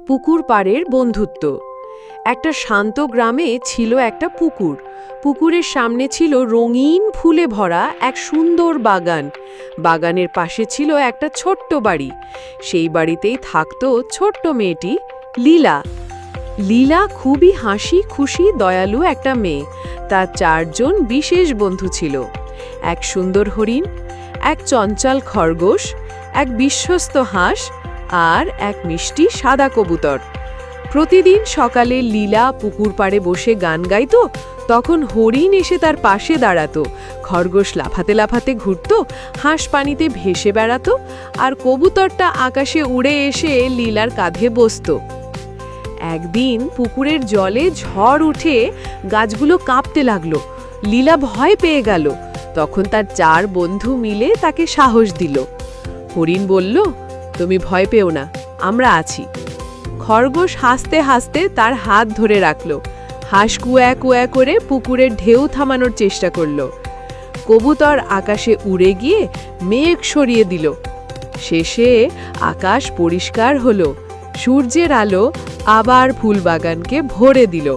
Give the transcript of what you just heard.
পুকুর পাড়ের বন্ধুত্ব। একটা শান্ত গ্রামে ছিল একটা পুকুর। পুকুরের সামনে ছিল রঙিন ফুলে ভরা এক সুন্দর বাগান। বাগানের পাশে ছিল একটা ছোট্ট বাড়ি। সেই বাড়িতেই থাকতো ছোট্ট মেয়েটি লীলা। লীলা খুবই হাসি খুশি দয়ালু একটা মেয়ে। তার চারজন বিশেষ বন্ধু ছিল। এক সুন্দর হরিণ, এক চঞ্চল খরগোশ, এক বিশ্বস্ত হাঁস আর এক মিষ্টি সাদা কবুতর। প্রতিদিন সকালে লীলা পুকুর পাড়ে বসে গান গাইতো। তখন হরিণ এসে তার পাশে দাঁড়াতো, খরগোশ লাফাতে লাফাতে ঘুরতো, হাঁস পানিতে ভেসে বেড়াতো, আর কবুতরটা আকাশে উড়ে এসে লীলার কাঁধে বসতো। একদিন পুকুরের জলে ঝড় উঠে গাছগুলো কাঁপতে লাগলো। লীলা ভয় পেয়ে গেল। তখন তার চার বন্ধু মিলে তাকে সাহস দিল। হরিণ বলল, তুমি ভয় পেও না, আমরা আছি। খরগোশ হাসতে হাসতে তার হাত ধরে রাখল। হাঁস কুয়া কুয়া করে পুকুরের ঢেউ থামানোর চেষ্টা করল। কবুতর আকাশে উড়ে গিয়ে মেঘ সরিয়ে দিল। শেষে আকাশ পরিষ্কার হলো। সূর্যের আলো আবার ফুলবাগানকে ভরে দিল।